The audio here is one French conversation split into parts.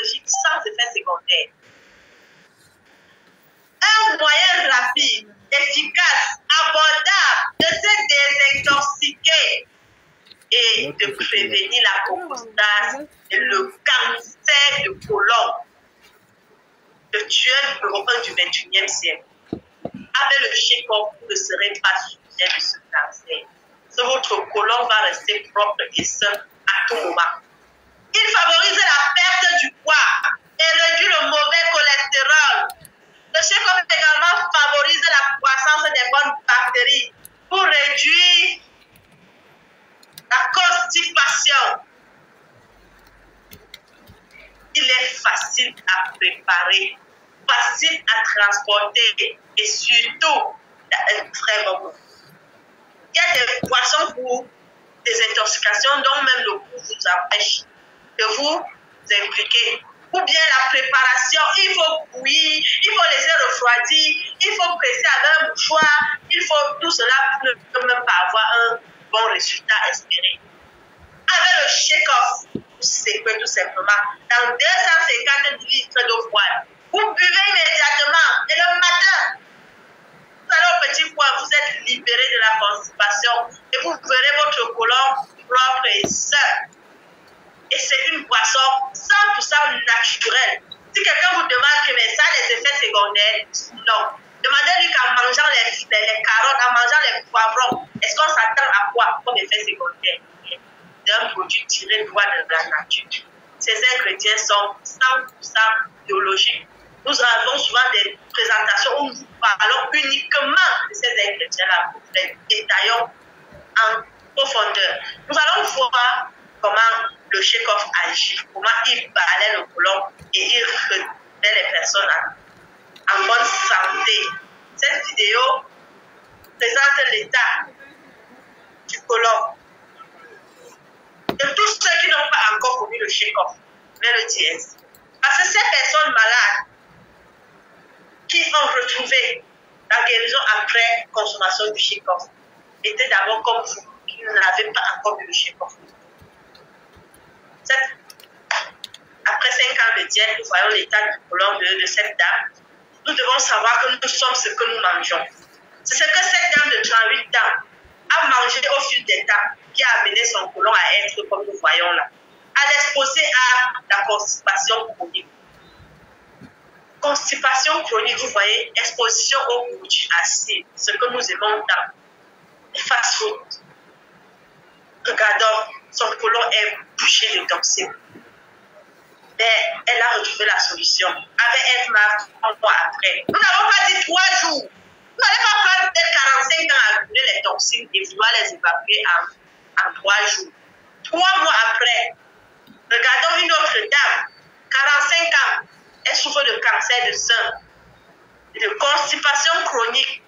biologique sans effet secondaire. Un moyen rapide, efficace, abordable de se désintoxiquer et de prévenir la propostase et le cancer de côlon, le tueur numéro 1 du 21e siècle. Avec le check-up, vous ne serez pas sujet de ce cancer. Votre côlon va rester propre et sain à tout moment. Il favorise la perte du poids et réduit le mauvais cholestérol. Le check-up également favorise la croissance des bonnes bactéries pour réduire la constipation. Il est facile à préparer, facile à transporter et surtout un très bon goût. Il y a des boissons pour des intoxications dont même le goût vous empêche de vous impliquer. Ou bien la préparation, il faut bouillir, il faut laisser refroidir, il faut presser avec un mouchoir, il faut tout cela pour ne même pas avoir un bon résultat espéré. Avec le shake-off, vous séquez tout simplement dans 250 litres d'eau froide. Vous buvez immédiatement et le matin, vous allez au petit coin, vous êtes libéré de la constipation et vous verrez votre côlon propre et sain. Et c'est une boisson 100% naturelle. Si quelqu'un vous demande que mais ça a des effets secondaires, non. Demandez-lui qu'en mangeant les carottes, en mangeant les poivrons, est-ce qu'on s'attend à quoi comme effet secondaire? C'est un produit tiré droit de la nature. Ces ingrédients sont 100% biologiques. Nous avons souvent des présentations où nous parlons uniquement de ces ingrédients-là. Nous les détaillons en profondeur. Nous allons voir comment le check-off agit, comment il balaie le côlon et il remet les personnes en bonne santé. Cette vidéo présente l'état du côlon. De tous ceux qui n'ont pas encore connu le check-off, mais le dièse. Parce que ces personnes malades qui ont retrouvé la guérison après consommation du check-off étaient d'abord comme vous, qui n'avaient pas encore eu le check-off. Après 5 ans de diète, nous voyons l'état du côlon de cette dame. Nous devons savoir que nous sommes ce que nous mangeons. C'est ce que cette dame de 38 ans a mangé au fil des temps qui a amené son côlon à être comme nous voyons là. À l'exposer à la constipation chronique. Constipation chronique, vous voyez, exposition aux produits acides, ce que nous aimons dans les fast-food. Regardons, son côlon est bouché de toxines. Mais elle a retrouvé la solution. Avec Edmar, 3 mois après. Nous n'avons pas dit 3 jours. Vous n'allez pas prendre 45 ans à brûler les toxines et vouloir les évacuer en 3 jours. 3 mois après, regardons une autre dame, 45 ans, elle souffre de cancer de sein, de constipation chronique.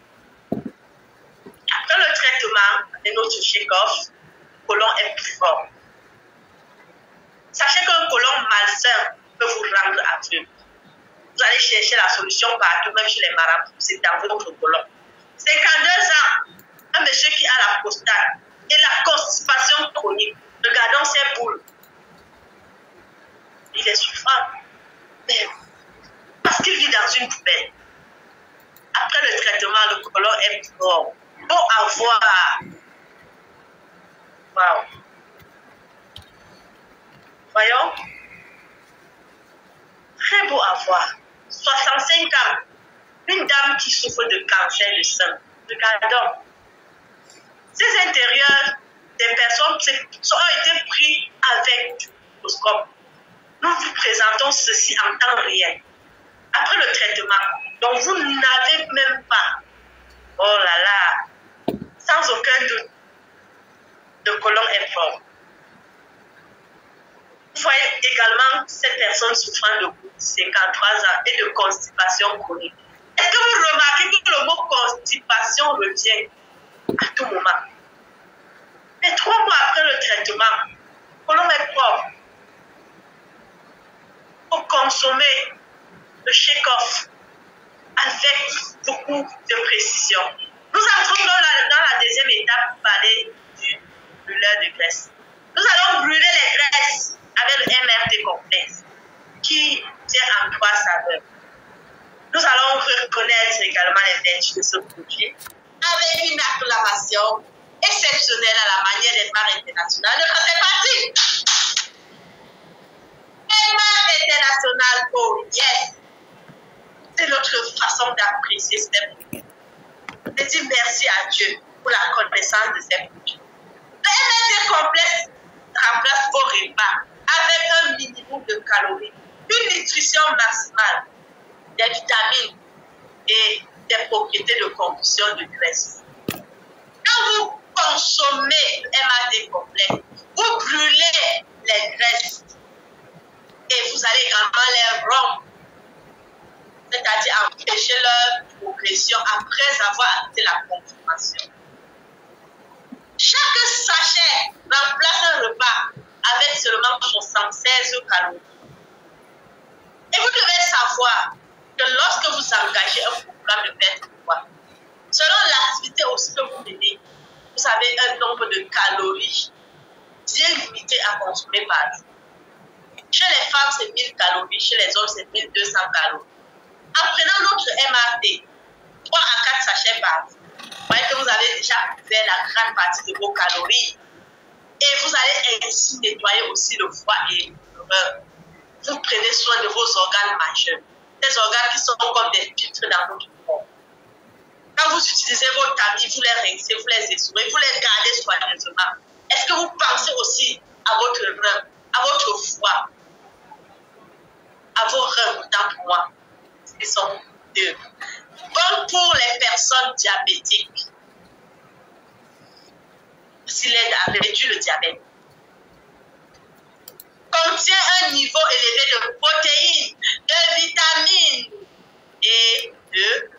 Après le traitement de notre check-off, le côlon est plus fort. Sachez qu'un côlon malsain peut vous rendre aveugle. Vous allez chercher la solution partout, même chez les marabouts, c'est dans votre côlon. 52 ans, un monsieur qui a la prostate et la constipation chronique. Regardons ses boules. Il est souffrant. Mais parce qu'il vit dans une poubelle. Après le traitement, le côlon est fort. Beau à voir. Wow. Voyons. Très beau à voir. 65 ans. Une dame qui souffre de cancer du sein. Regardons. Ces intérieurs des personnes ont été pris avec du microscope. Nous vous présentons ceci en temps réel. Après le traitement, donc vous n'avez même pas, oh là là, sans aucun doute, le côlon est fort. Vous voyez également ces personnes souffrant de 53 ans et de constipation chronique. Est-ce que vous remarquez que le mot constipation revient à tout moment? Mais 3 mois après le traitement, le côlon est propre. Il faut consommer le check-off avec beaucoup de précision. Nous entrons dans la deuxième étape pour parler du brûleur de graisse. Nous allons brûler les graisses avec le MRT complexe, qui tient en trois saveurs. Nous allons reconnaître également les vertus de ce produit avec une acclamation exceptionnelle à la manière des marques internationales. Donc, c'est parti! Les marques internationales, oh yes! C'est notre façon d'apprécier ces produits. Je dis merci à Dieu pour la connaissance de ces produits. Le MRT complexe remplace vos repas avec un minimum de calories, une nutrition maximale, des vitamines et des propriétés de combustion de graisse. Quand vous consommez le MAD complexe, vous brûlez les graisses et vous allez également les rompre, c'est-à-dire empêcher leur progression après avoir acté la consommation. Chaque sachet remplace un repas avec seulement 76 calories. Et vous devez savoir que lorsque vous engagez un programme de perte de poids, selon l'activité aussi que vous menez, vous avez un nombre de calories bien limité à consommer par jour. Chez les femmes, c'est 1000 calories, chez les hommes, c'est 1200 calories. En prenant notre MAT, 3 à 4 sachets par jour, vous voyez que vous avez déjà couvert la grande partie de vos calories. Et vous allez ainsi nettoyer aussi le foie et le rein. Vous prenez soin de vos organes majeurs. Des organes qui sont comme des filtres dans votre corps. Quand vous utilisez vos tamis, vous les rincez, vous les essorez, vous les gardez soigneusement. Est-ce que vous pensez aussi à votre rein, à votre foie, à vos reins, autant pour moi? Ils sont deux. Bon pour les personnes diabétiques. S'il aide à réduire le diabète. Contient un niveau élevé de protéines, de vitamines et de...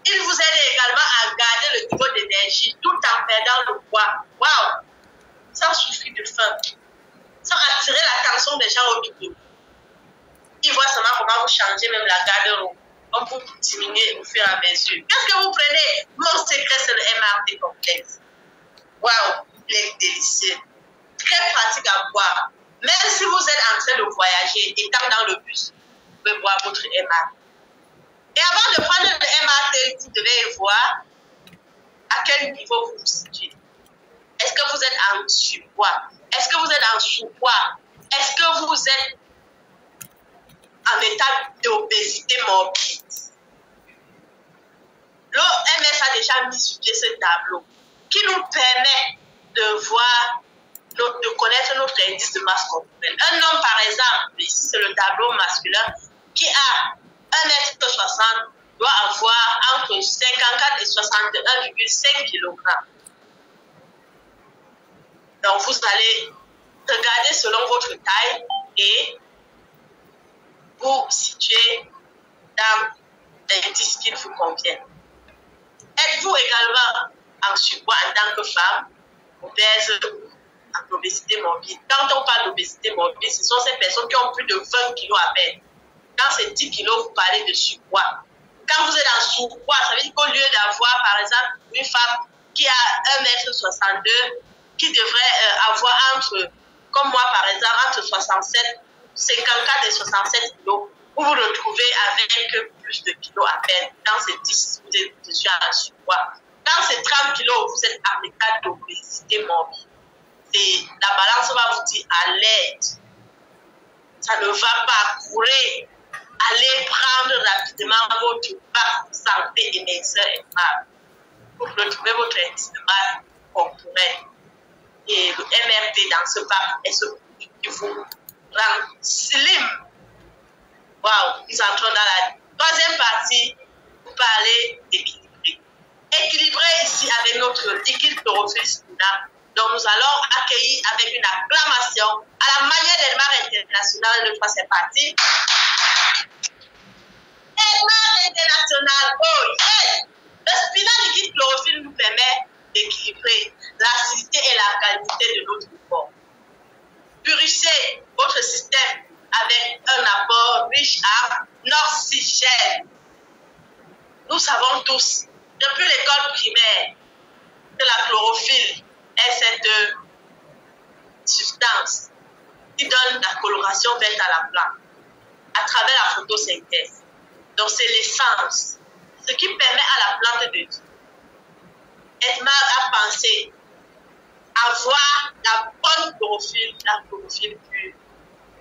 Il vous aide également à garder le niveau d'énergie tout en perdant le poids. Waouh! Sans souffrir de faim. Sans attirer l'attention des gens autour de vous. Ils voient seulement comment vous changez même la garde-robe. Comme vous diminuez au fur et à mesure. Qu'est-ce que vous prenez? Mon secret, c'est le MAD complexe. Waouh! Il est délicieux. Très pratique à boire. Même si vous êtes en train de voyager, étant dans le bus, vous pouvez boire votre MAD. Et avant de prendre le MAD, vous devez voir à quel niveau vous vous situez. Est-ce que vous êtes en surpoids? Est-ce que vous êtes en sous-poids? Est-ce que vous êtes en état d'obésité morbide? L'OMS a déjà mis sur pied ce tableau qui nous permet de voir, de connaître notre indice de masse corporelle. Un homme, par exemple, ici c'est le tableau masculin, qui a 1,60 m doit avoir entre 54 et 61,5 kg. Donc vous allez regarder selon votre taille et vous situer dans l'indice qui vous convient. Êtes-vous également en surpoids en tant que femme, obèse, en obésité morbide? Quand on parle d'obésité morbide, ce sont ces personnes qui ont plus de 20 kg à peine. Quand c'est 10 kg, vous parlez de surpoids. Quand vous êtes en surpoids, ça veut dire qu'au lieu d'avoir, par exemple, une femme qui a 1,62 m, qui devrait avoir entre, comme moi par exemple, entre 54 et 67 kg, vous vous retrouvez avec plus de kilos à peine. Quand c'est 10, vous êtes déjà en surpoids. Quand c'est 30 kg, vous êtes en état d'obésité morbide. Et la balance va vous dire à l'aide. Ça ne va pas courir. Allez prendre rapidement votre bac santé et minceur et mal pour retrouver votre indice de masse corporelle. Et le MRT dans ce bac est ce produit qui vous rend slim. Waouh, nous entrons dans la troisième partie. Vous parlez d'équilibré. Équilibré ici avec notre liquide chlorophylle spinal. Donc nous allons accueillir avec une acclamation à la manière des marques internationales. Une fois c'est parti. Les marques internationales, oh yes! Le spinal liquide chlorophylle nous permet d'équilibrer l'acidité et la qualité de notre corps. Purifiez votre système avec un apport riche en oxygène. Nous savons tous, depuis l'école primaire, que la chlorophylle est cette substance qui donne la coloration verte à la plante à travers la photosynthèse. Donc, c'est l'essence, ce qui permet à la plante de vivre. Edmar a pensé avoir la bonne chlorophylle, la chlorophylle pure,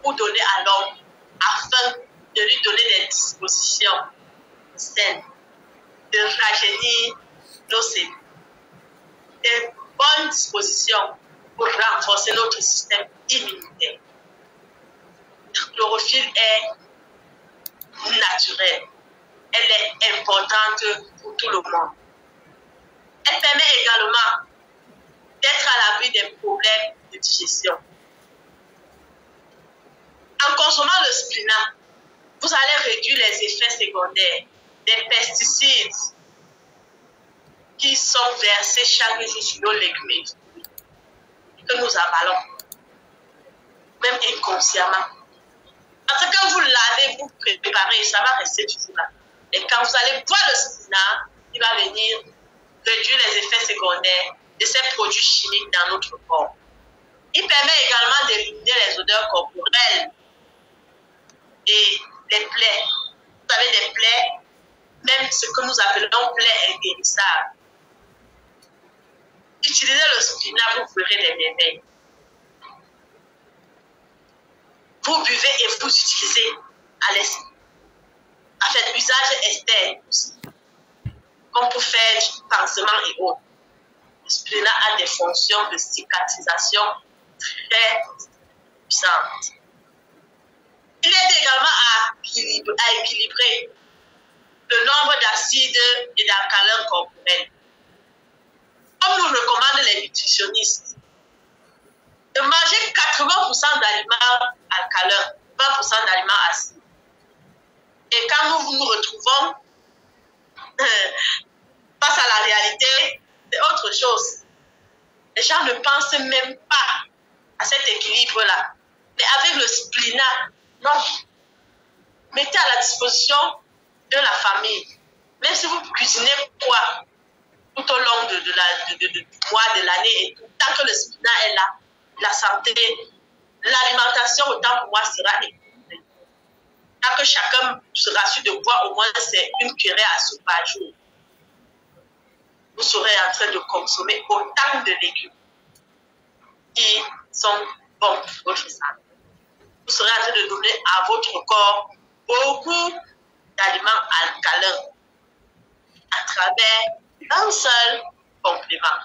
pour donner à l'homme, afin de lui donner des dispositions saines, de rajeunir nos cellules, des bonnes dispositions pour renforcer notre système immunitaire. La chlorophylle est naturelle, elle est importante pour tout le monde. Elle permet également d'être à l'abri des problèmes de digestion. En consommant le spinat, vous allez réduire les effets secondaires des pesticides qui sont versés chaque jour sur nos légumes et fruits que nous avalons, même inconsciemment. Parce que quand vous lavez, vous préparez, ça va rester toujours là. Et quand vous allez boire le spinat, il va venir réduire les effets secondaires de ces produits chimiques dans notre corps. Il permet également d'éliminer les odeurs corporelles et les plaies. Vous savez, des plaies, même ce que nous appelons plaies inguérissables. Utilisez le spinat, vous verrez des merveilles. Vous buvez et vous utilisez à l'esprit. À fait usage externe aussi, comme pour faire du pansement et autres. Le spinat a des fonctions de cicatrisation très puissantes. Il aide également à équilibrer le nombre d'acides et d'alcalins corporels. Comme nous recommandent les nutritionnistes, de manger 80% d'aliments alcalins, 20% d'aliments acides. Et quand nous nous retrouvons face à la réalité, c'est autre chose. Les gens ne pensent même pas à cet équilibre-là. Mais avec le spinat, non. Mettez à la disposition de la famille. Même si vous cuisinez quoi tout au long du mois, de l'année et tout, tant que le spinat est là, la santé, l'alimentation, autant pour moi, sera équilibrée. Tant que chacun sera sûr de boire au moins c'est une cuillerée à soupe par jour, vous serez en train de consommer autant de légumes qui sont bons pour votre santé. Vous serez en train de donner à votre corps beaucoup d'aliments alcalins à travers un seul complément.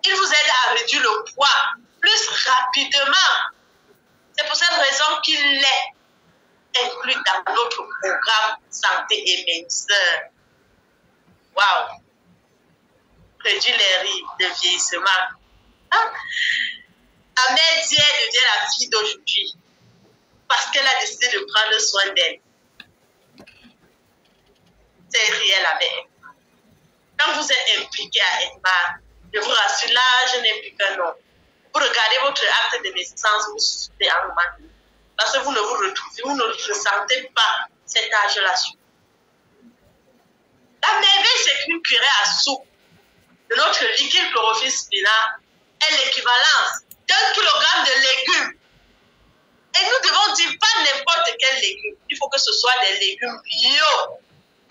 Il vous aide à réduire le poids plus rapidement. C'est pour cette raison qu'il est inclus dans notre programme santé et minceur. Waouh! Réduire les risques de vieillissement. Hein? La mère Dieu devient la fille d'aujourd'hui parce qu'elle a décidé de prendre soin d'elle. C'est réel la mère. Quand vous êtes impliqué à Edmar, je vous rassure, l'âge n'est plus qu'un nom. Vous regardez votre acte de naissance, vous souffrez un moment donné. Parce que vous ne vous retrouvez, vous ne ressentez pas cet âge-là. La merveille, c'est qu'une cuillerée à soupe de notre liquide chlorophylle spinat est l'équivalence d'1 kilogramme de légumes. Et nous devons dire pas n'importe quel légume. Il faut que ce soit des légumes bio,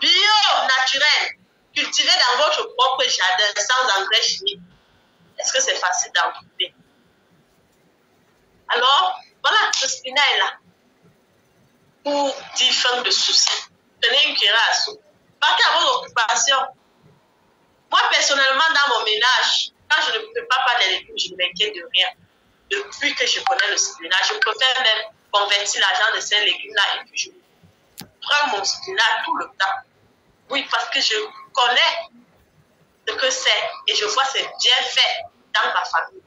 naturels, cultivés dans votre propre jardin, sans engrais chimiques. Est-ce que c'est facile d'en trouver? Alors, voilà, le spinat est là. Pour différents de soucis. Tenez une cuillère à soupe. Partez à vos occupations. Moi, personnellement, dans mon ménage, quand je ne prépare pas des légumes, je ne m'inquiète de rien. Depuis que je connais le spinat, je préfère même convertir l'argent de ces légumes-là et puis je prends mon spinat tout le temps. Oui, parce que je connais ce que c'est et je vois c'est bien fait dans ma famille.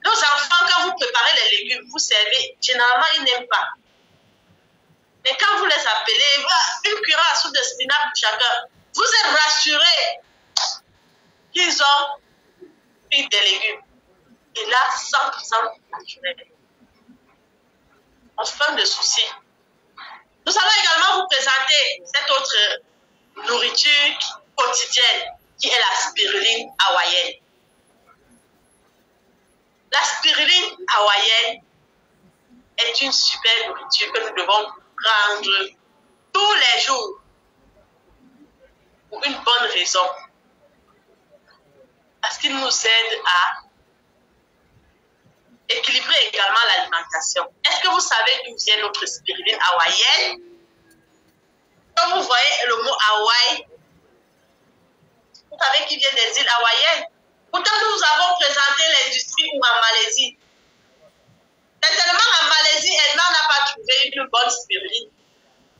Nos enfants, quand vous préparez les légumes, vous servez, généralement, ils n'aiment pas. Mais quand vous les appelez, une cuillère à soupe de spinat pour chacun, vous êtes rassurés qu'ils ont pris des légumes. Et là, 100% naturel. En fin de souci. Nous allons également vous présenter cette autre nourriture quotidienne qui est la spiruline hawaïenne. La spiruline hawaïenne est une super nourriture que nous devons prendre tous les jours pour une bonne raison. Parce qu'il nous aide à équilibrer également l'alimentation. Est-ce que vous savez d'où vient notre spiruline hawaïenne? Quand vous voyez le mot Hawaï, vous savez qu'il vient des îles hawaïennes. Pourtant, nous avons présenté l'industrie en Malaisie. Certainement, en Malaisie, Edmond n'a pas trouvé une bonne spiruline.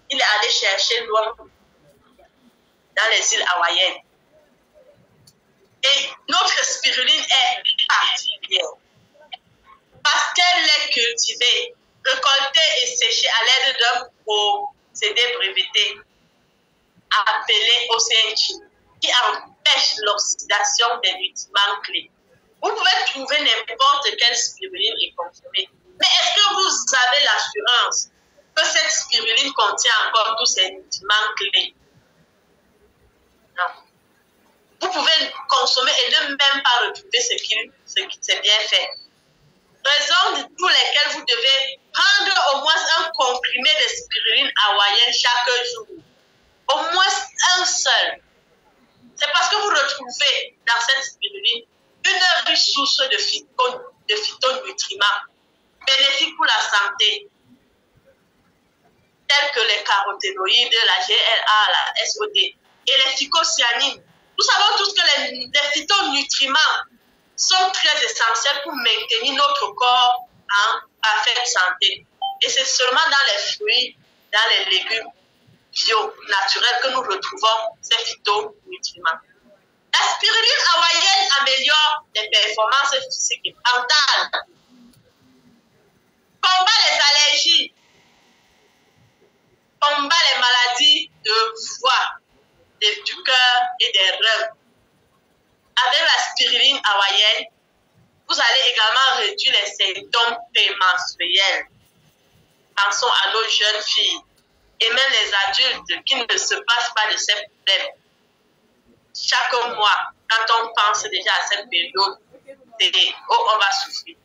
Il est allé chercher loin dans les îles hawaïennes. Et notre spiruline est particulière parce qu'elle est cultivée, récoltée et séchée à l'aide d'un procédé breveté appelé OCNG qui empêche l'oxydation des nutriments clés. Vous pouvez trouver n'importe quelle spiruline et consommer. Mais est-ce que vous avez l'assurance que cette spiruline contient encore tous ces nutriments clés? Non. Vous pouvez consommer et ne même pas retrouver ce qui s'est bien fait. Raison pour laquelle vous devez prendre au moins un comprimé de spiruline hawaïenne chaque jour. Au moins un seul. C'est parce que vous retrouvez dans cette spiruline une riche source de phytonutriments bénéfiques pour la santé, tels que les caroténoïdes, la GLA, la SOD et les phycocyanines. Nous savons tous que les phytonutriments sont très essentiels pour maintenir notre corps en parfaite santé. Et c'est seulement dans les fruits, dans les légumes bio, naturels, que nous retrouvons ces phytonutriments. La spiruline hawaïenne améliore les performances physiques et mentales, combat les allergies, combat les maladies de foie, du cœur et des reins. Avec la spiruline hawaïenne, vous allez également réduire les symptômes prémenstruels. Pensons à nos jeunes filles et même les adultes qui ne se passent pas de ces problèmes. Chaque mois, quand on pense déjà à cette période, on va souffrir.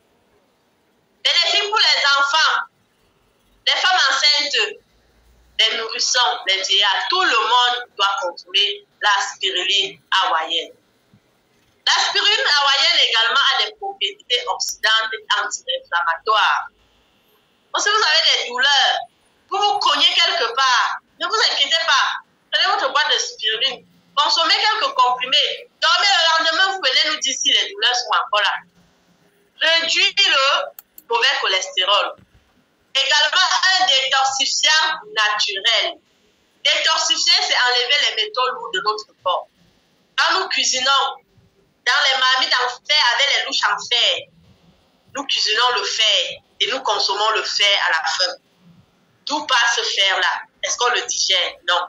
Bénéfique pour les enfants, les femmes enceintes, les nourrissons, les vieillards, tout le monde doit consommer la spiruline hawaïenne. La spiruline hawaïenne également a des propriétés oxydantes et anti-inflammatoires. Si vous avez des douleurs, vous vous cognez quelque part, ne vous inquiétez pas. Prenez votre boîte de spiruline, consommez quelques comprimés, dormez le lendemain, vous venez nous dire si les douleurs sont encore là. Réduit le mauvais cholestérol. Également un détoxifiant naturel. Détoxifier, c'est enlever les métaux lourds de notre corps. Quand nous cuisinons, dans les marmites en fer avec les louches en fer, nous cuisinons le fer et nous consommons le fer à la fin. D'où passe ce fer-là? Est-ce qu'on le digère? Non.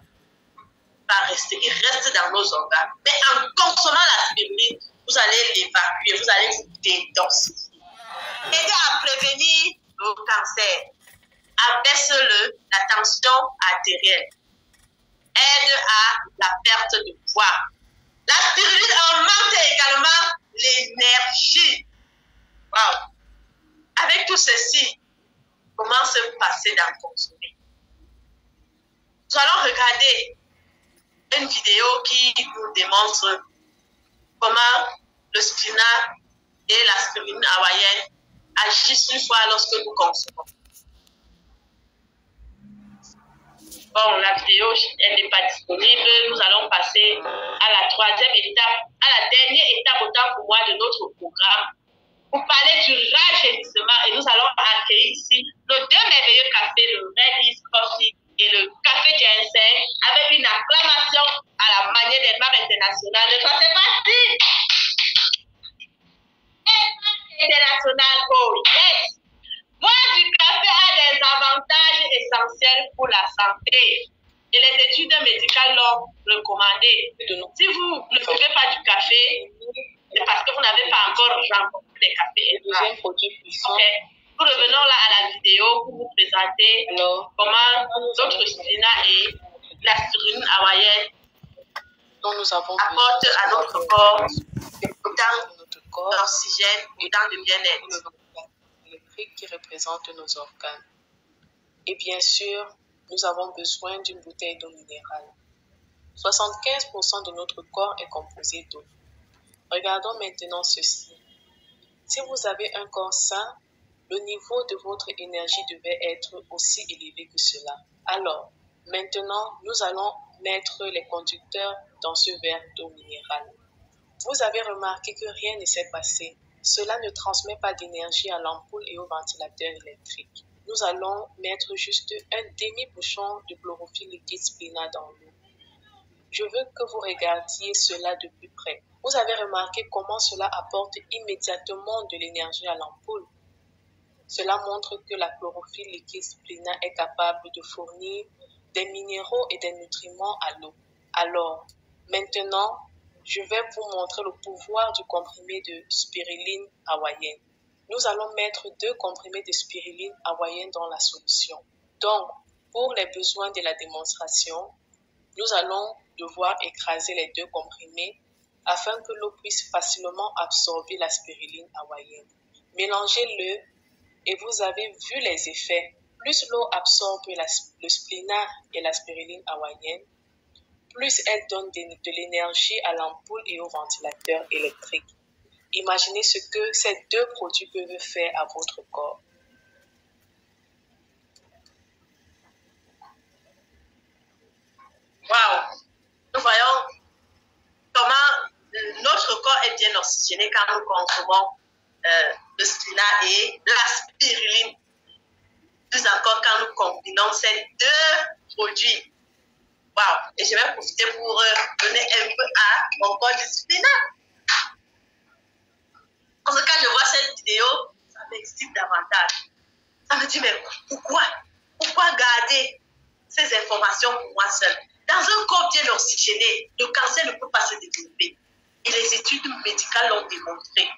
Pas rester. Il reste dans nos organes. Mais en consommant la spiruline, vous allez l'évacuer, vous allez vous détoxifier. Aider à prévenir le cancer. Abaisse la tension artérielle. Aide à la perte de poids. La spiruline augmente également l'énergie. Wow. Avec tout ceci, comment se passer d'en consommer? Nous allons regarder une vidéo qui nous démontre comment le spinat et la spiruline hawaïenne agissent une fois lorsque nous consommons. Bon, la vidéo, elle n'est pas disponible. Nous allons passer à la troisième étape, à la dernière étape autant pour moi de notre programme. Pour parler du rajeunissement, et nous allons accueillir ici nos deux merveilleux cafés, le Red East Coffee et le Café Ginseng, avec une acclamation à la manière des marques internationales. C'est parti! International, oh yes! Boire du café a des avantages essentiels pour la santé. Et les études médicales l'ont recommandé. Si vous ne buvez pas du café, c'est parce que vous n'avez pas encore rencontré les cafés. Deuxième produit puissant. Okay. Nous revenons là à la vidéo pour vous présenter comment notre spinat et la spiruline hawaïenne dont nous avons apportent à notre corps autant corps, d'oxygène, autant de bien-être. Le local électrique qui représente nos organes. Et bien sûr, nous avons besoin d'une bouteille d'eau minérale. 75% de notre corps est composé d'eau. Regardons maintenant ceci. Si vous avez un corps sain, le niveau de votre énergie devait être aussi élevé que cela. Alors, maintenant, nous allons mettre les conducteurs dans ce verre d'eau minérale. Vous avez remarqué que rien ne s'est passé. Cela ne transmet pas d'énergie à l'ampoule et au ventilateur électrique. Nous allons mettre juste un demi-bouchon de chlorophylle liquide Splina dans l'eau. Je veux que vous regardiez cela de plus près. Vous avez remarqué comment cela apporte immédiatement de l'énergie à l'ampoule. Cela montre que la chlorophylle liquide Splina est capable de fournir des minéraux et des nutriments à l'eau. Alors, maintenant, je vais vous montrer le pouvoir du comprimé de spiruline hawaïenne. Nous allons mettre 2 comprimés de spiruline hawaïenne dans la solution. Donc, pour les besoins de la démonstration, nous allons devoir écraser les 2 comprimés afin que l'eau puisse facilement absorber la spiruline hawaïenne. Mélangez-le et vous avez vu les effets. Plus l'eau absorbe le Splina et la spiruline hawaïenne, plus elle donne de l'énergie à l'ampoule et au ventilateur électrique. Imaginez ce que ces 2 produits peuvent faire à votre corps. Waouh! Nous voyons comment notre corps est bien oxygéné quand nous consommons le Splina et la spiruline. Plus encore quand nous combinons ces 2 produits. Waouh! Et je vais profiter pour donner un peu à mon corps du Splina. Parce que quand je vois cette vidéo, ça m'excite davantage. Ça me dit, mais pourquoi garder ces informations pour moi seule? Dans un corps bien oxygéné, le cancer ne peut pas se développer. Et les études médicales l'ont démontré.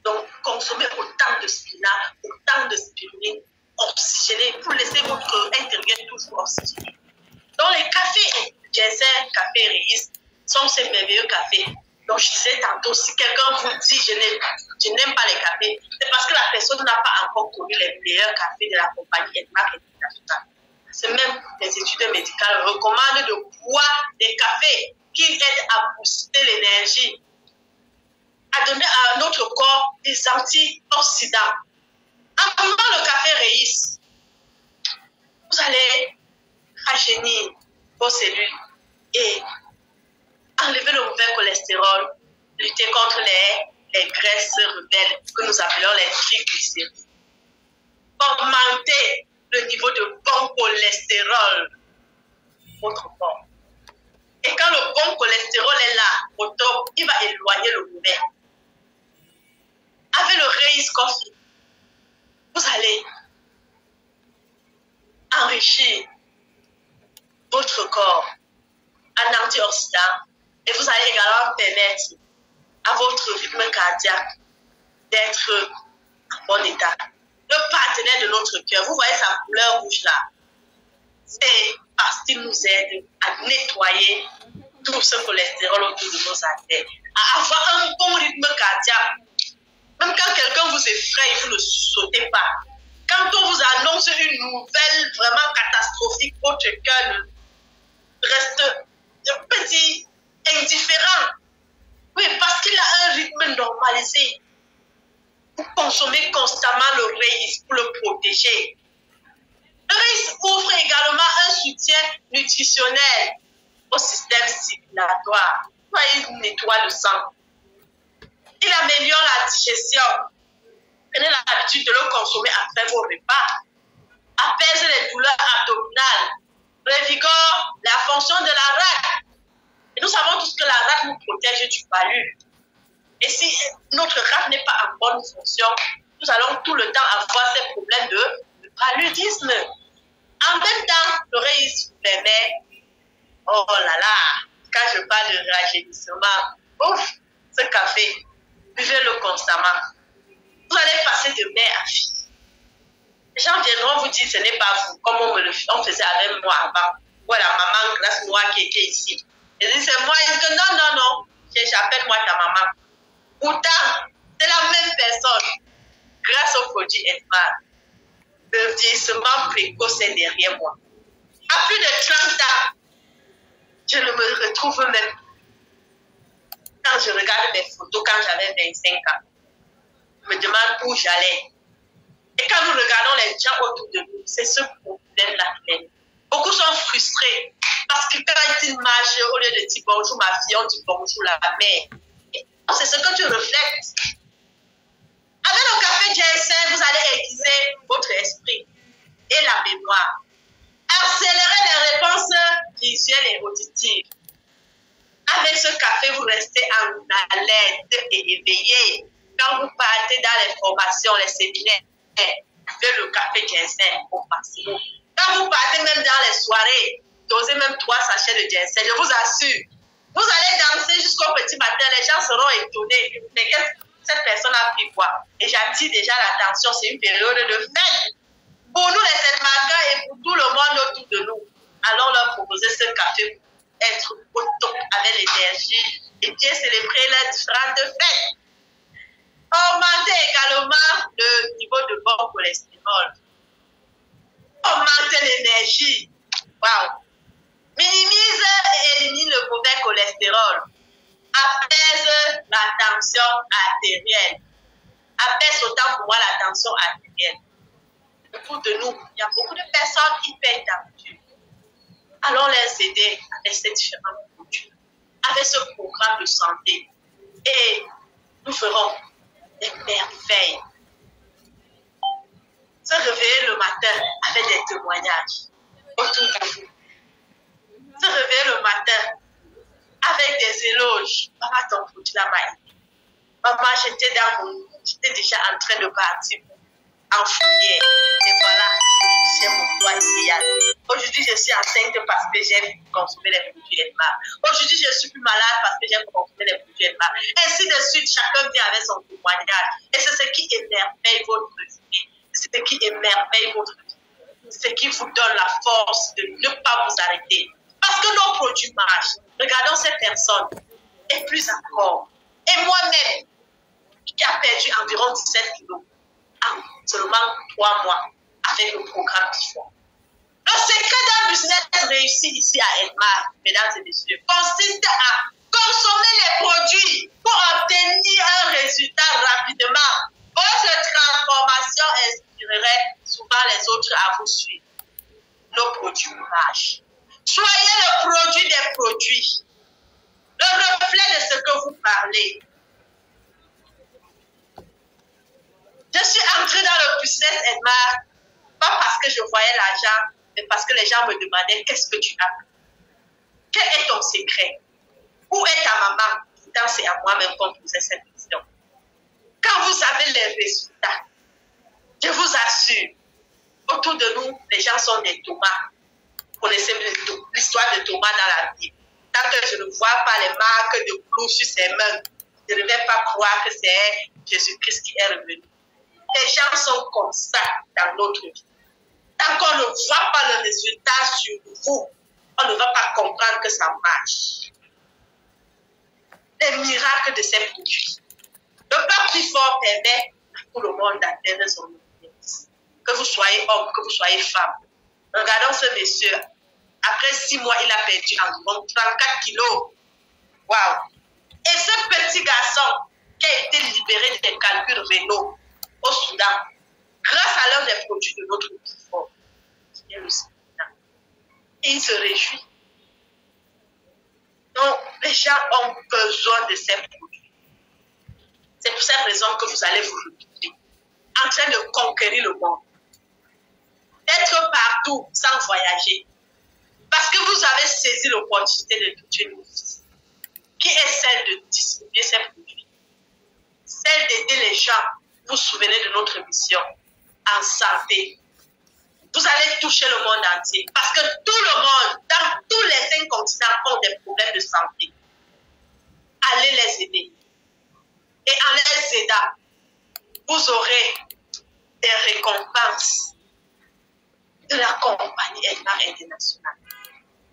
Donc, consommez autant de Splina, autant de spiruline oxygénée pour laisser votre intérieur toujours oxygéné. Donc, les cafés ginseng, café Reis sont ces merveilleux cafés. Donc, je disais tantôt, si quelqu'un vous dit je n'aime pas les cafés, c'est parce que la personne n'a pas encore connu les meilleurs cafés de la compagnie Edmark International. C'est même les études médicales recommandent de boire des cafés qui aident à booster l'énergie, à donner à notre corps des antioxydants. En buvant le café Reis, vous allez rajeunir vos cellules et enlever le mauvais cholestérol, lutter contre les graisses rebelles que nous appelons les triglycérides, augmenter le niveau de bon cholestérol dans votre corps. Et quand le bon cholestérol est là, au top, il va éloigner le mauvais. Avec le Reis Coffee, vous allez enrichir votre corps en antioxydants et vous allez également permettre à votre rythme cardiaque d'être en bon état. Le partenaire de notre cœur, vous voyez sa couleur rouge là, c'est parce qu'il nous aide à nettoyer tout ce cholestérol autour de nos artères, à avoir un bon rythme cardiaque. Même quand quelqu'un vous effraie, vous ne sautez pas. Quand on vous annonce une nouvelle vraiment catastrophique, votre cœur reste un petit indifférent. Oui, parce qu'il a un rythme normalisé. Vous consommez constamment le Reis pour le protéger. Le Reis offre également un soutien nutritionnel au système circulatoire. Il nettoie le sang. Il améliore la digestion. Prenez l'habitude de le consommer après vos repas. Apaise les douleurs abdominales. Revigore la fonction de la rate. Et nous savons tous que la rate nous protège du palu. Et si notre rate n'est pas en bonne fonction, nous allons tout le temps avoir ces problèmes de paludisme. En même temps, le Reis vous permet, oh là là, quand je parle de rajeunissement, ouf, ce café, buvez-le constamment. Vous allez passer de mère à fille. Les gens viendront vous dire ce n'est pas vous, comme on faisait avec moi avant. Voilà, maman Grâce Noire qui était ici. Et dit c'est moi. Il dit non, j'appelle moi ta maman. Pourtant, C'est la même personne. Grâce au produit Edmar, le vieillissement précoce est derrière moi. À plus de 30 ans, je ne me retrouve même. Quand je regarde mes photos quand j'avais 25 ans, je me demande où j'allais. Et quand nous regardons les gens autour de nous, c'est ce problème-là. Beaucoup sont frustrés parce que quand ils marchent, au lieu de dire bonjour ma fille, on dit bonjour la mère. C'est ce que tu reflètes. Avec le café GSM, vous allez aiguiser votre esprit et la mémoire. Accélérer les réponses visuelles et auditives. Avec ce café, vous restez en alerte et éveillé. Quand vous partez dans les formations, les séminaires, avec le café ginseng au maximum. Quand vous partez même dans les soirées, dosez même 3 sachets de ginseng, je vous assure, vous allez danser jusqu'au petit matin, les gens seront étonnés. Mais cette personne a pris quoi? Et j'attire déjà l'attention, c'est une période de fête. Pour nous les Edmarkers et pour tout le monde autour de nous, allons leur proposer ce café pour être au top avec l'énergie et bien célébrer les différentes fêtes. Augmenter également le niveau de bon cholestérol. Augmenter l'énergie. Wow. Minimise et élimine le mauvais cholestérol. Apaise la tension artérielle. Apaise autant pour moi la tension artérielle. Autour de nous, il y a beaucoup de personnes hypertendues. Allons les aider avec ces différents produits, avec ce programme de santé. Et nous ferons des merveilles. Se réveiller le matin avec des témoignages autour de vous. Se réveiller le matin avec des éloges. Maman, ton produit là, maman, j'étais déjà en train de partir en fouillère. Et voilà, j'ai mon doigt idéal. Aujourd'hui, je suis enceinte parce que j'ai consommé les produits Edmar. Aujourd'hui, je suis plus malade parce que j'ai consommé les produits Edmar. Ainsi de suite, chacun vient avec son témoignage. Et c'est ce qui émerveille votre vie. C'est ce qui émerveille votre vie. C'est ce qui vous donne la force de ne pas vous arrêter. Parce que nos produits marchent. Regardons ces personnes. Et plus encore. Et moi-même, qui a perdu environ 17 kilos en seulement 3 mois avec le programme Pifon. Le secret d'un business réussi ici à Edmar, mesdames et messieurs, consiste à consommer les produits pour obtenir un résultat rapidement. Votre transformation inspirerait souvent les autres à vous suivre. Nos produits marchent. Soyez le produit des produits. Le reflet de ce que vous parlez. Je suis entrée dans le business Edmar, pas parce que je voyais l'argent, mais parce que les gens me demandaient qu'est-ce que tu as. Quel est ton secret? Où est ta maman? Pourtant, c'est à moi-même qu'on posait cette question. Quand vous avez les résultats, je vous assure, autour de nous, les gens sont des Thomas. Vous connaissez l'histoire de Thomas dans la Bible. Tant que je ne vois pas les marques de clous sur ses mains, je ne vais pas croire que c'est Jésus-Christ qui est revenu. Les gens sont comme ça dans notre vie. Tant qu'on ne voit pas le résultat sur vous, on ne va pas comprendre que ça marche. Les miracles de ces produits. Le peuple plus fort permet à tout le monde d'atteindre son objectif. Que vous soyez homme, que vous soyez femme. Regardons ce monsieur. Après 6 mois, il a perdu environ 34 kilos. Waouh! Et ce petit garçon qui a été libéré des calculs rénaux au Soudan, grâce à l'un des produits de notre Pifon, qui est le Soudan. Et il se réjouit. Donc, les gens ont besoin de ces produits. C'est pour cette raison que vous allez vous retrouver en train de conquérir le monde. Être partout sans voyager. Parce que vous avez saisi l'opportunité de toute une vie, qui est celle de distribuer ces produits. Celle d'aider les gens. Vous vous souvenez de notre mission en santé. Vous allez toucher le monde entier. Parce que tout le monde, dans tous les 5 continents, ont des problèmes de santé. Allez les aider. Et en les aidant, vous aurez des récompenses de la compagnie Edmar International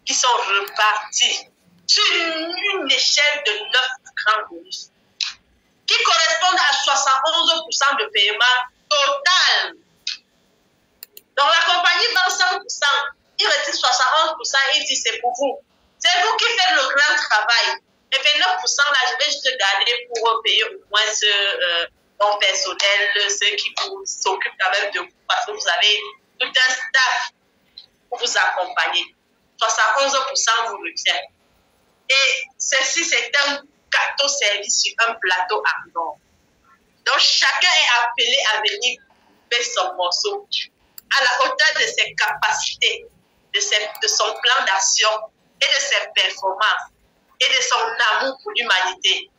qui sont reparties sur une échelle de 9 grands bonus. qui correspondent à 71% de paiement total. Donc la compagnie vend 100%, il retire 71%, il dit c'est pour vous. C'est vous qui faites le grand travail. Et 29% là, je vais juste garder pour payer au moins mon personnel, ceux qui s'occupent quand même de vous, parce que vous avez tout un staff pour vous accompagner. 71% vous retirez. Et ceci, c'est un gâteau servi sur un plateau à bord. Donc, chacun est appelé à venir faire son morceau à la hauteur de ses capacités, de son plan d'action et de ses performances et de son amour pour l'humanité.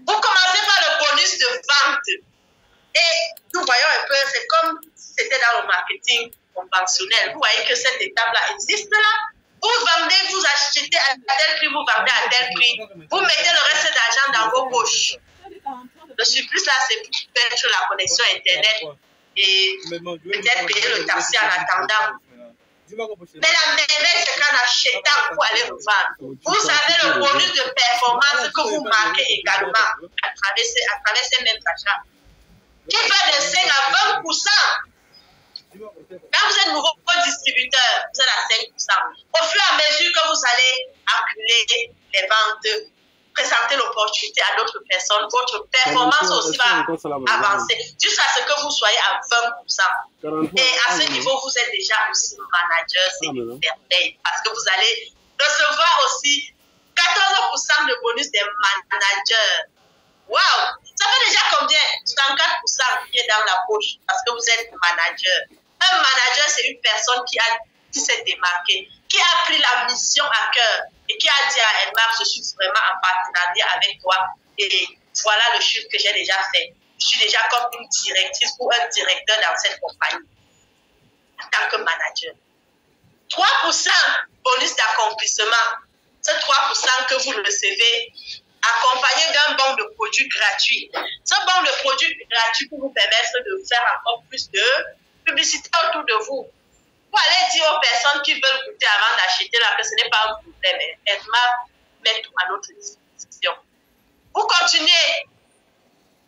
Vous commencez par le bonus de vente. Et nous voyons un peu, c'est comme si c'était dans le marketing conventionnel. Vous voyez que cette étape-là existe là. Vous vendez, vous achetez à tel prix, vous vendez à tel prix. Vous mettez le reste d'argent dans vos poches. Le surplus là, c'est pour faire la connexion Internet et peut-être payer le taxi en attendant. Mais la merveille, c'est qu'en achetant pour aller revendre, vous avez le bonus de performance que vous marquez également à travers ces mêmes achats, qui va de 5 à 20%. Quand vous êtes nouveau distributeur, vous êtes à 5%. Au fur et à mesure que vous allez accumuler les ventes, présenter l'opportunité à d'autres personnes, votre performance aussi va avancer jusqu'à ce que vous soyez à 20%. Et à ce niveau, vous êtes déjà aussi manager, c'est une merveille, parce que vous allez recevoir aussi 14% de bonus des managers. Waouh! Ça fait déjà combien? 34% qui est dans la poche parce que vous êtes manager. Un manager, c'est une personne qui s'est démarquée, qui a pris la mission à cœur et qui a dit à Edmar, je suis vraiment en partenariat avec toi et voilà le chiffre que j'ai déjà fait. Je suis déjà comme une directrice ou un directeur dans cette compagnie en tant que manager. 3% bonus d'accomplissement. Ce 3% que vous recevez accompagné d'un bon de produits gratuits. Ce bon de produits gratuits pour vous permettre de faire encore plus de publicité autour de vous. Vous allez dire aux personnes qui veulent goûter avant d'acheter là que ce n'est pas un problème. Edmar met tout à notre disposition. Vous continuez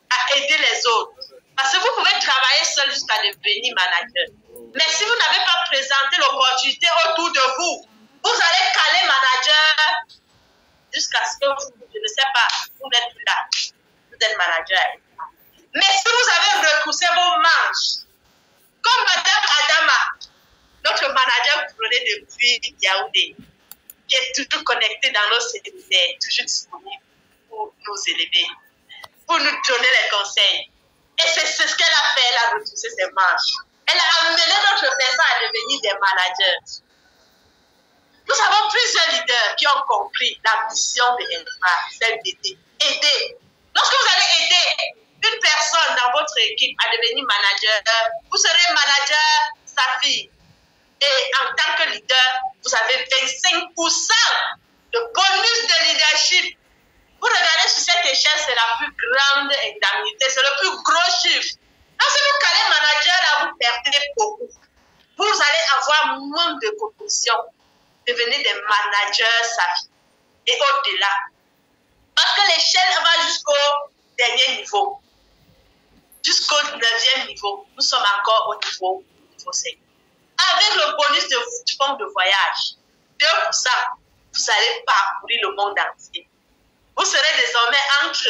à aider les autres. Parce que vous pouvez travailler seul jusqu'à devenir manager. Mais si vous n'avez pas présenté l'opportunité autour de vous, vous allez caler manager jusqu'à ce que vous, je ne sais pas, vous n'êtes plus là. Vous êtes manager. Mais si vous avez retroussé vos manches, comme Madame Adama, notre manager prenait depuis Yaoundé, qui est toujours connecté dans nos séminaires, toujours disponible pour nous élever, pour nous donner les conseils. Et c'est ce qu'elle a fait, elle a retroussé ses manches. Elle a amené notre personne à devenir des managers. Nous avons plusieurs leaders qui ont compris la mission de Edmar, celle d'aider. Aider. Lorsque vous allez aider une personne dans votre équipe à devenir manager, vous serez manager sa fille. Et en tant que leader, vous avez 25% de bonus de leadership. Vous regardez sur cette échelle, c'est la plus grande indemnité, c'est le plus gros chiffre. Donc, si vous calez manager, là, vous perdez beaucoup. Vous allez avoir moins de commission. Devenez des managers SAFI et au-delà. Parce que l'échelle va jusqu'au dernier niveau. Jusqu'au 9e niveau. Nous sommes encore au niveau 5. Avec le bonus du fonds de voyage, 2%, vous allez parcourir le monde entier. Vous serez désormais entre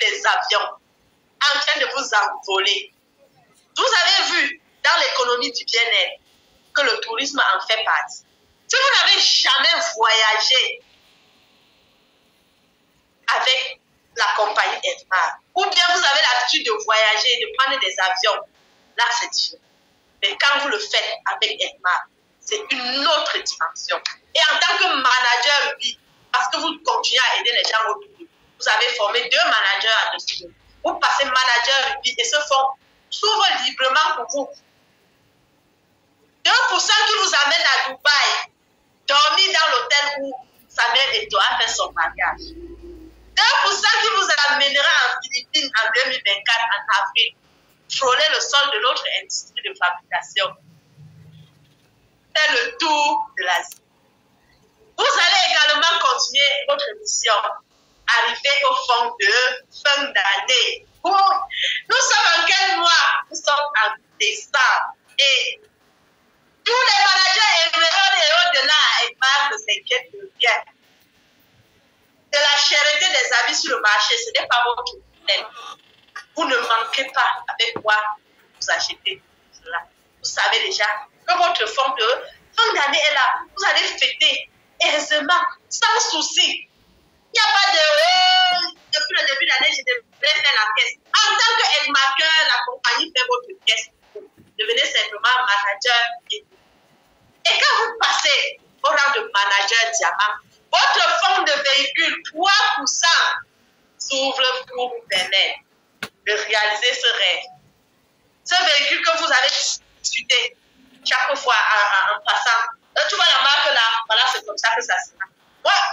les avions, en train de vous envoler. Vous avez vu dans l'économie du bien-être que le tourisme en fait partie. Si vous n'avez jamais voyagé avec la compagnie Edmar, ou bien vous avez l'habitude de voyager, de prendre des avions, là c'est différent. Mais quand vous le faites avec Edmar, c'est une autre dimension. Et en tant que manager, oui, parce que vous continuez à aider les gens autour de vous, vous avez formé 2 managers à dessus. Vous passez manager et ce fonds s'ouvre librement pour vous. 2% qui vous amène à Dubaï, dormir dans l'hôtel où Samuel Eto'o a fait son mariage. 2% qui vous amènera en Philippines en 2024 en Afrique, frôler le sol de notre industrie de fabrication. Faire le tour de l'Asie. Vous allez également continuer votre mission arriver au fond de fin d'année. Nous sommes en quel mois? Nous sommes en décembre. Et tous les managers émeraudes et au-delà, EDMAR ne s'inquiètent de rien. De la cherté des habits sur le marché, ce n'est pas votre problème. Vous ne manquez pas avec quoi vous achetez cela. Vous savez déjà que votre fond de fin d'année est là. Vous allez fêter aisément, sans souci. Il n'y a pas de depuis le début de l'année, je devrais faire la caisse. En tant qu'Edmarqueur, la compagnie fait votre caisse. Devenez simplement manager. Et quand vous passez au rang de manager diamant, votre fonds de véhicule, 3% s'ouvre pour vous permettre de réaliser ce rêve. Ce véhicule que vous avez discuté chaque fois en passant. Tu vois la marque là, voilà, c'est comme ça que ça se passe.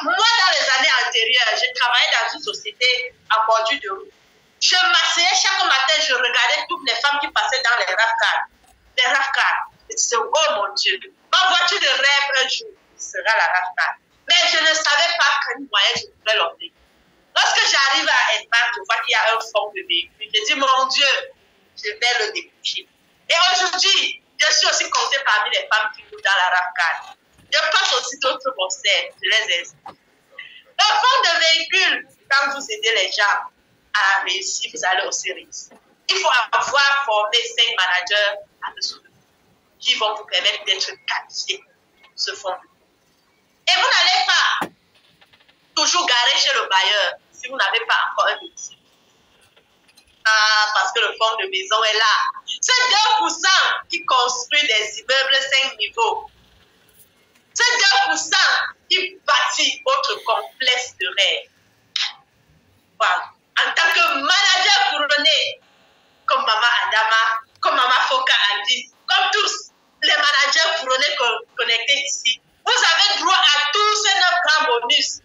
Moi, dans les années antérieures, j'ai travaillé dans une société en bordure de route. Je m'asseyais chaque matin, je regardais toutes les femmes qui passaient dans les RAV4. Les RAV4. Je disais, oh mon Dieu, ma voiture de rêve un jour sera la RAV4. Mais je ne savais pas quel moyen je pouvais l'obtenir. Lorsque j'arrive à Edmark, je vois qu'il y a un fond de véhicule. Je dis, mon Dieu, je vais le découvrir. Et aujourd'hui, je suis aussi comptée parmi les femmes qui roulent dans la RAV4. Je passe aussi d'autres concerts, je les aide. Le fond de véhicule, quand vous aidez les gens à réussir, vous allez aussi réussir. Il faut avoir formé 5 managers à dessous de vous qui vont vous permettre d'être qualifiés ce fonds. Et vous n'allez pas toujours garer chez le bailleur si vous n'avez pas encore un métier. Ah, parce que le fonds de maison est là. C'est 2% qui construit des immeubles 5 niveaux. C'est 2% qui bâtit votre complexe de rêve. Voilà. En tant que manager couronné, comme Maman Adama, comme Maman Foka a dit, comme tous les managers couronnés connectés ici, vous avez droit à tous ces 9 grands bonus.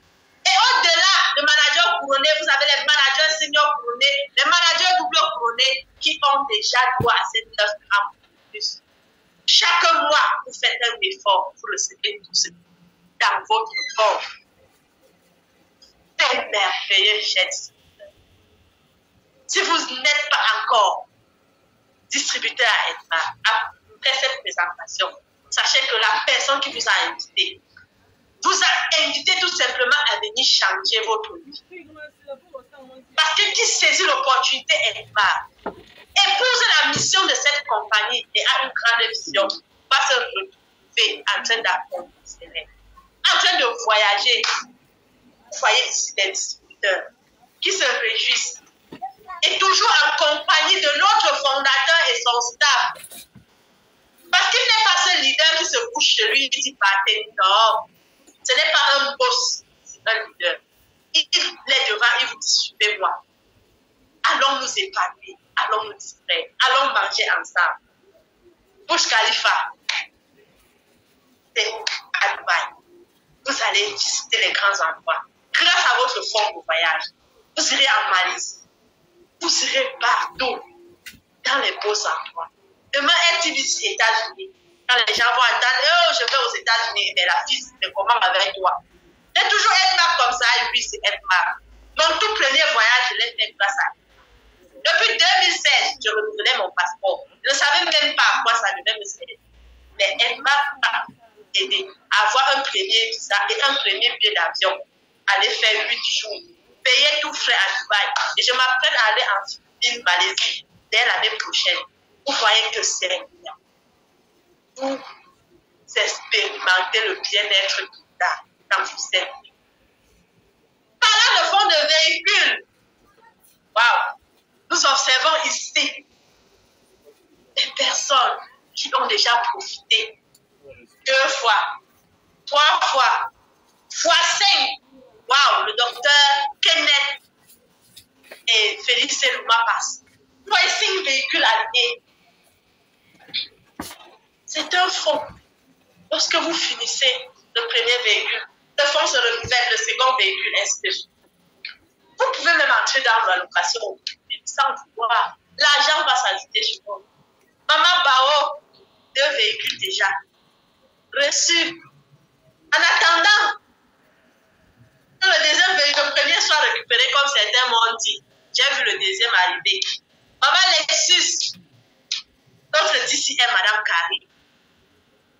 Et au-delà de managers couronnés, vous avez les managers seniors couronnés, les managers double couronnés qui ont déjà droit à ces 9 grands bonus. Chaque mois, vous faites un effort pour recevoir tout ce dans votre corps. C'est merveilleux, chers distributeurs. Si vous n'êtes pas encore distributeur à Edmark, après cette présentation, sachez que la personne qui vous a invité vous a invité tout simplement à venir changer votre vie. Parce que qui saisit l'opportunité Edmark, épouse la mission de cette compagnie et a une grande vision, va se retrouver en train d'accomplir ses rêves, en train de voyager. Vous voyez ici des distributeurs qui se réjouissent et toujours en compagnie de notre fondateur et son staff. Parce qu'il n'est pas ce leader qui se couche chez lui et dit partez. Non, ce n'est pas un boss, c'est un leader. Il est devant, il vous dit suivez-moi. Allons nous épanouir, allons nous distraire, allons manger ensemble. Burj Khalifa, c'est à Dubaï. Vous allez visiter les grands endroits. Grâce à votre fonds de voyage, vous irez en Malaisie. Vous irez partout, dans les beaux endroits. Demain, RTBC États-Unis. Quand les gens vont entendre, oh, je vais aux États-Unis, mais la fille, c'est comment avec toi? J'ai toujours Edmark comme ça, et puis c'est Edmark. Mon tout premier voyage, je l'ai fait grâce à lui. Depuis 2016, je renouvelais mon passeport. Je ne savais même pas à quoi ça devait me servir. Mais Edmark m'a aidé à avoir un premier visa et un premier billet d'avion. Aller faire 8 jours, payer tout frais à Dubaï. Et je m'apprête à aller en Philippines, Malaisie, dès l'année prochaine. Vous voyez que c'est bien. Vous expérimentez le bien-être quand vous êtes. Parlant de fonds de véhicules, waouh, nous observons ici des personnes qui ont déjà profité 2 fois, 3 fois, fois 5. Waouh, le docteur Kenneth et Félix Selouma passent. Vous voyez 5 véhicules alignés. C'est un fonds. Lorsque vous finissez le premier véhicule, le fonds se renouvelle, le second véhicule, ainsi de suite. Vous pouvez même entrer dans la location sans vouloir. L'argent va s'ajouter sur vous. Maman Bao, 2 véhicules déjà reçus. En attendant que le deuxième véhicule, le premier soit pas récupérer comme certains m'ont dit. J'ai vu le deuxième arriver. Maman Lexus, notre d'ici est Madame Carrie.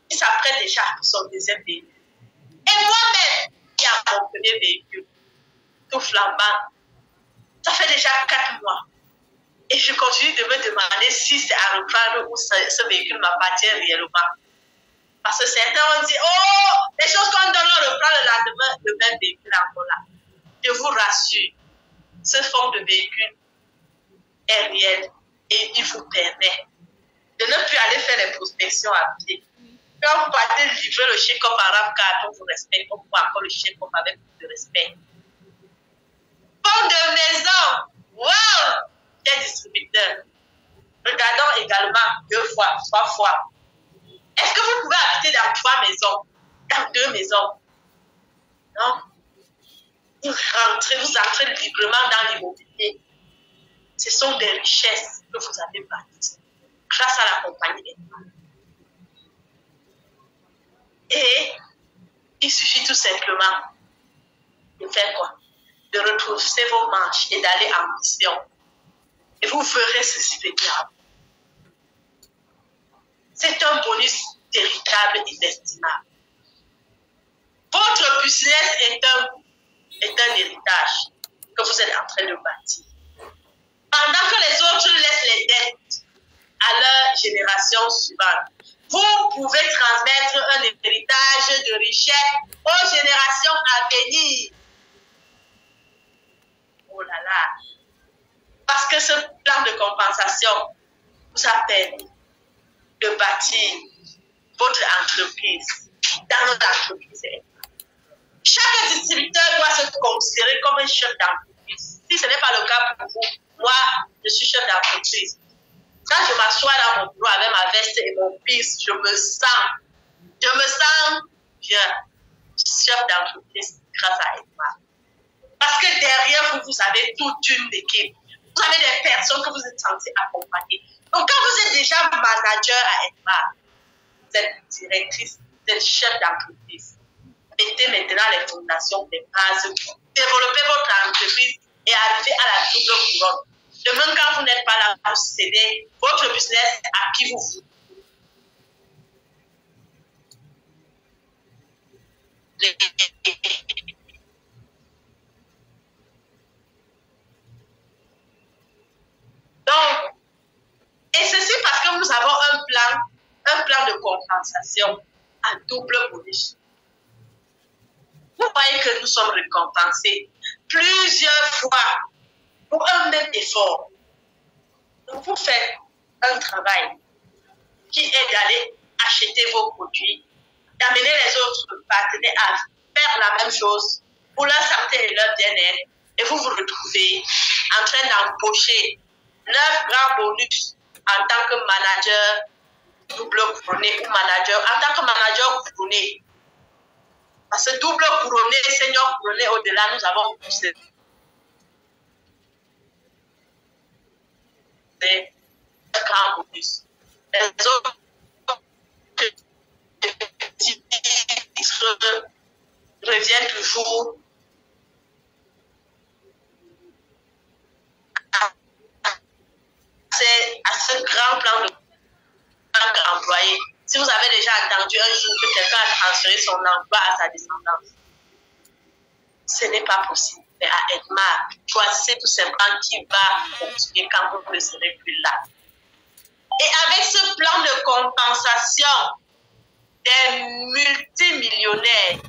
Il s'apprête déjà pour son deuxième véhicule. Et moi-même, qui ai mon premier véhicule, tout flambant, ça fait déjà 4 mois. Et je continue de me demander si c'est à reprendre ou ce véhicule m'appartient réellement. Parce que certains ont dit, oh, les choses qu'on donne, on reprend le lendemain, le même véhicule encore là. Je vous rassure, ce fonds de véhicule est réel et il vous permet de ne plus aller faire les prospections à pied. Quand vous partez livrer le chèque-up arabe, car on vous respecte, on voit encore le chèque-up avec beaucoup de respect. Fonds de maison, wow, des distributeurs. Regardons également 2 fois, 3 fois. Est-ce que vous pouvez habiter dans 3 maisons, dans 2 maisons? Non. Vous entrez librement dans l'immobilier. Ce sont des richesses que vous avez bâties grâce à la compagnie. Et il suffit tout simplement de faire quoi? De retrousser vos manches et d'aller en mission. Et vous verrez ceci venir. C'est un bonus véritable, inestimable. Votre business est un héritage que vous êtes en train de bâtir. Pendant que les autres laissent les dettes à leur génération suivante, vous pouvez transmettre un héritage de richesse aux générations à venir. Oh là là. Parce que ce plan de compensation vous a permis de bâtir votre entreprise dans notre entreprise. Chaque distributeur doit se considérer comme un chef d'entreprise. Si ce n'est pas le cas pour vous, moi, je suis chef d'entreprise. Quand je m'assois dans mon bureau avec ma veste et mon pisse, je me sens bien chef d'entreprise grâce à Edmar. Parce que derrière vous, vous avez toute une équipe. Vous avez des personnes que vous êtes censés accompagner. Donc, quand vous êtes déjà manager à Edmar, vous êtes directrice, vous êtes chef d'entreprise. Mettez maintenant les fondations, les bases, développez votre entreprise et arrivez à la double couronne. Demain, quand vous n'êtes pas là pour céder votre business à qui vous voulez. Donc, et ceci parce que nous avons un plan de compensation à double bonus. Vous voyez que nous sommes récompensés plusieurs fois pour un même effort. Donc, vous faites un travail qui est d'aller acheter vos produits, d'amener les autres partenaires à faire la même chose pour leur santé et leur bien-être, et vous vous retrouvez en train d'empocher 9 grands bonus en tant que manager double couronné ou manager, en tant que manager couronné. Parce que double couronné, senior couronné, au-delà, nous avons poussé des grands bonus. Les autres reviennent toujours à ce grand plan de tant qu'employé. Si vous avez déjà entendu un jour que quelqu'un a transféré son emploi à sa descendance, ce n'est pas possible. Mais à Edmar, choisissez tout simplement qui va continuer quand vous ne serez plus là. Et avec ce plan de compensation des multimillionnaires,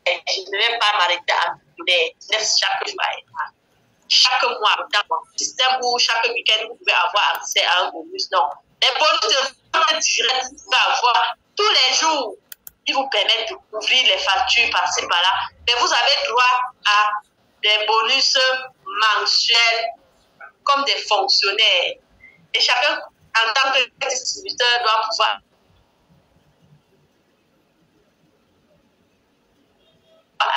je ne vais pas m'arrêter à millionnaire chaque jour à Edmar. Chaque mois, dans un système où chaque week-end, vous pouvez avoir accès à un bonus. Non. Les bonus de vente directe, vous pouvez avoir tous les jours. Ils vous permettent de couvrir les factures par-ci, par-là. Mais vous avez droit à des bonus mensuels comme des fonctionnaires. Et chacun, en tant que distributeur, doit pouvoir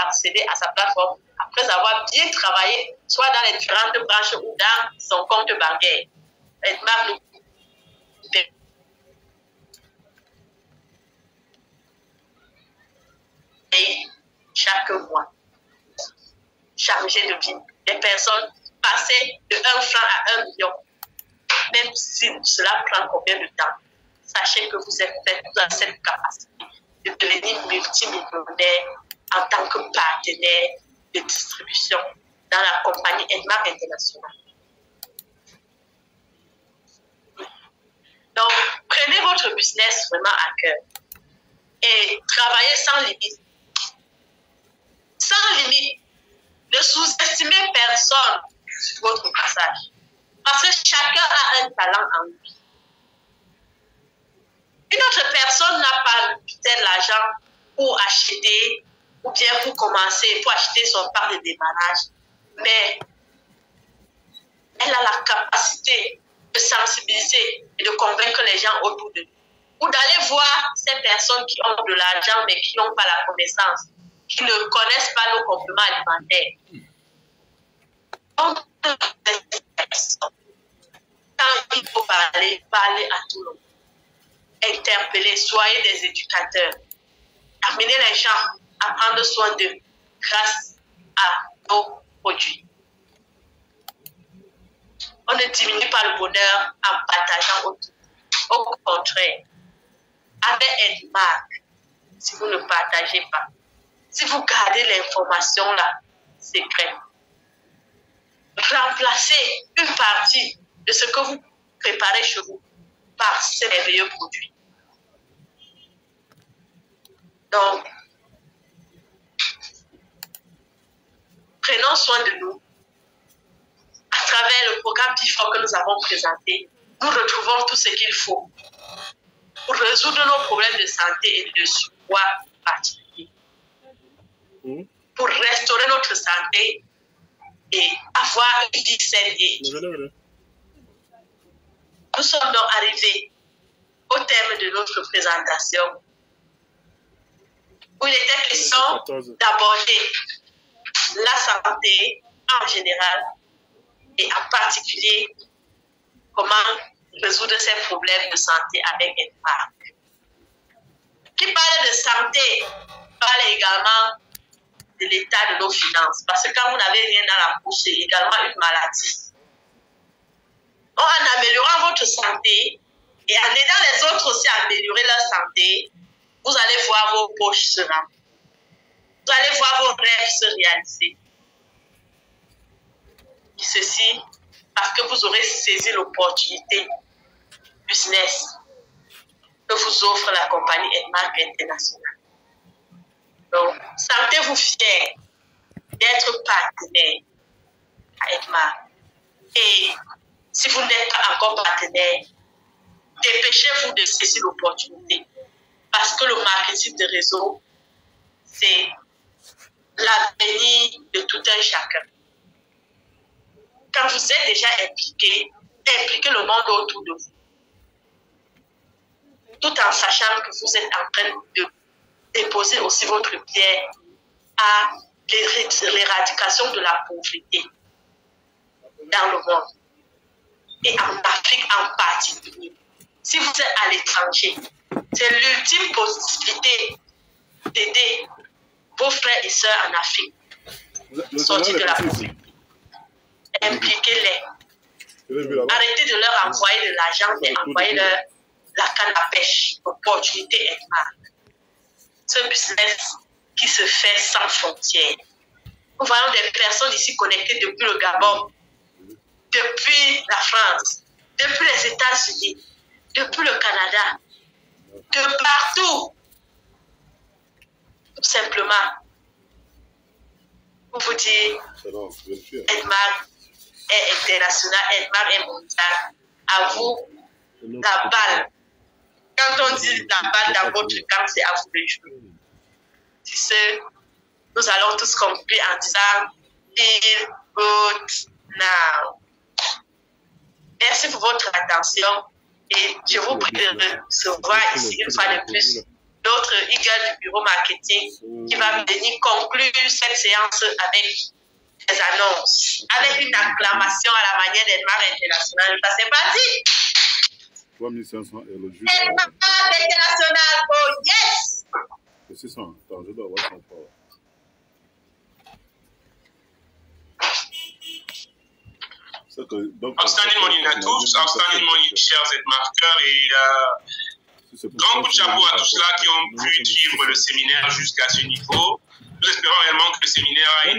accéder à sa plateforme après avoir bien travaillé, soit dans les différentes branches ou dans son compte bancaire. paye chaque mois. Chargé de vie. Des personnes passées de 1 franc à 1 million. Même si cela prend combien de temps, sachez que vous avez cette capacité de devenir multimillionnaire en tant que partenaire de distribution dans la compagnie Edmark International. Donc, prenez votre business vraiment à cœur et travaillez sans limite. Sans limite. Ne sous-estimez personne sur votre passage. Parce que chacun a un talent en lui. Une autre personne n'a pas peut-être l'argent pour acheter ou bien pour commencer, pour acheter son part de démarrage. Mais elle a la capacité de sensibiliser et de convaincre les gens autour de nous. Ou d'aller voir ces personnes qui ont de l'argent mais qui n'ont pas la connaissance, qui ne connaissent pas nos compléments alimentaires. Quand il faut parler à tout le monde. Interpeller, soyez des éducateurs. Amenez les gens à prendre soin d'eux grâce à nos produits. On ne diminue pas le bonheur en partageant autour. Au contraire, avec Edmark, si vous ne partagez pas, si vous gardez l'information là, secrète, remplacez une partie de ce que vous préparez chez vous par ces merveilleux produits. Donc, prenons soin de nous. À travers le programme PIFOR que nous avons présenté, nous retrouvons tout ce qu'il faut pour résoudre nos problèmes de santé et de surpoids particuliers. Pour restaurer notre santé et avoir une vie saine et équilibrée. Nous sommes donc arrivés au terme de notre présentation où il était question d'aborder la santé en général et en particulier comment résoudre ces problèmes de santé avec Edmark. Qui parle de santé parle également de l'état de nos finances. Parce que quand vous n'avez rien dans la bouche, c'est également une maladie. Donc, en améliorant votre santé et en aidant les autres aussi à améliorer leur santé, vous allez voir vos poches se remplir. Vous allez voir vos rêves se réaliser. Et ceci parce que vous aurez saisi l'opportunité business que vous offre la compagnie Edmark International. Donc, sentez-vous fiers d'être partenaire à Edmark. Et si vous n'êtes pas encore partenaire, dépêchez-vous de saisir l'opportunité. Parce que le marketing de réseau, c'est l'avenir de tout un chacun. Quand vous êtes déjà impliqué, impliquez le monde autour de vous. Tout en sachant que vous êtes en train de déposer aussi votre pierre à l'éradication de la pauvreté dans le monde. Et en Afrique en particulier. Si vous êtes à l'étranger, c'est l'ultime possibilité d'aider vos frères et sœurs en Afrique. Sortir de la pauvreté. Impliquez-les. Arrêtez de leur envoyer de l'argent, mais envoyez-leur la canne à pêche, l'opportunité Edmark. Ce business qui se fait sans frontières. Nous voyons des personnes ici connectées depuis le Gabon, depuis la France, depuis les États-Unis, depuis le Canada, de partout. Tout simplement, pour vous dire, Edmark est international, Edmark est mondial. À vous, la balle. Quand on dit la balle dans votre camp, c'est à vous de jouer. C'est ce, nous allons tous conclure en disant, feel good now. Merci pour votre attention et je vous prie de recevoir ici une fois de plus l'autre Eagle du bureau marketing qui va venir conclure cette séance avec des annonces, avec une acclamation à la manière d'Edmark International. C'est parti! 3500 est le juge. Edmark International, oh yes! C'est 600. Attends, je dois avoir 103. Outstanding morning à tous, outstanding morning chers marqueurs et grand coup de chapeau à tous ceux qui ont pu suivre le séminaire jusqu'à ce niveau. Nous espérons réellement que le séminaire a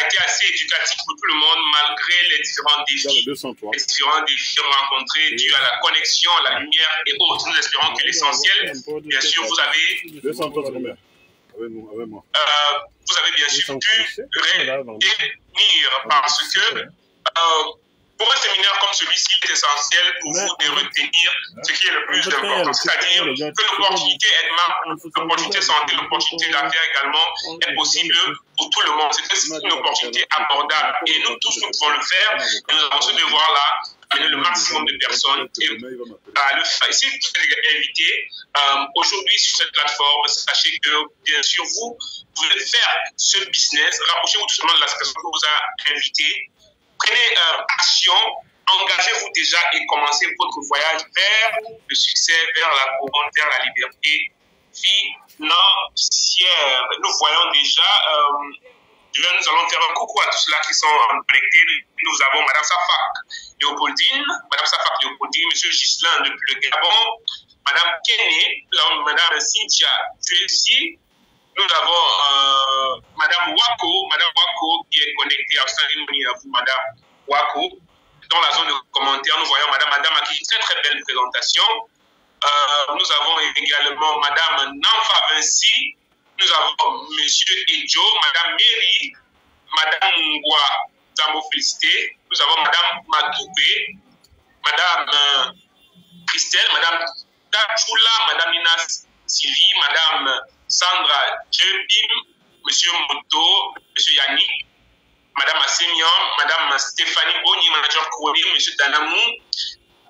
été assez éducatif pour tout le monde malgré les différents défis rencontrés dus à la connexion, la lumière et autres. Nous espérons que l'essentiel, bien sûr, vous avez bien sûr pu retenir parce que pour un séminaire comme celui-ci, il est essentiel pour vous de retenir ce qui est le plus important, c'est-à-dire que l'opportunité Edmar, l'opportunité santé, l'opportunité d'affaires également est possible pour tout le monde. C'est une opportunité abordable et nous tous nous pouvons le faire. Et nous avons ce devoir-là, amener le maximum de personnes et à le faire. Si vous êtes invité aujourd'hui sur cette plateforme, sachez que bien sûr vous pouvez faire ce business. Rapprochez-vous tout simplement de la situation que vous a invité. Prenez action, engagez-vous déjà et commencez votre voyage vers le succès, vers la couronne, vers la liberté financière. Nous voyons déjà, nous allons faire un coucou à tous ceux-là qui sont connectés. Nous avons Madame Safak Léopoldine, M. Gislain depuis le Gabon, Madame Kene, Madame Cynthia Tuessi. Nous avons Madame Wako qui est connectée à vous, Madame Wako. Dans la zone de commentaires, nous voyons Madame Adama qui fait une très belle présentation. Nous avons également Madame Nanfa Vinci. Nous avons Monsieur Edjo, Madame Mary, Madame Ngwa Zambo Félicité. Nous avons Madame Matoubé, Madame Christelle, Madame Tachula, Madame Nina Sylvie, Madame Sandra Jebim, Monsieur Moto, Monsieur Yannick, Madame Assemian, Madame Stéphanie Boni, Manager Koué, Monsieur Danamou,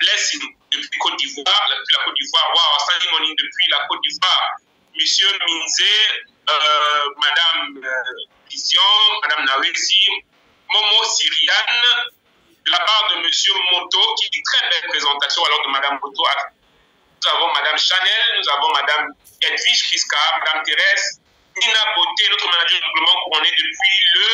Blessing depuis Côte d'Ivoire, depuis la Côte d'Ivoire, wow, Sandy Morning depuis la Côte d'Ivoire, Monsieur Minze, Madame Vision, Madame Nawesi, Momo Syriane, de la part de Monsieur Moto, qui dit très belle présentation alors de Madame Moto. Nous avons Madame Chanel, nous avons Madame Edwige Kiska, Madame Thérèse, Nina Beauté, notre manager de développement couronné depuis le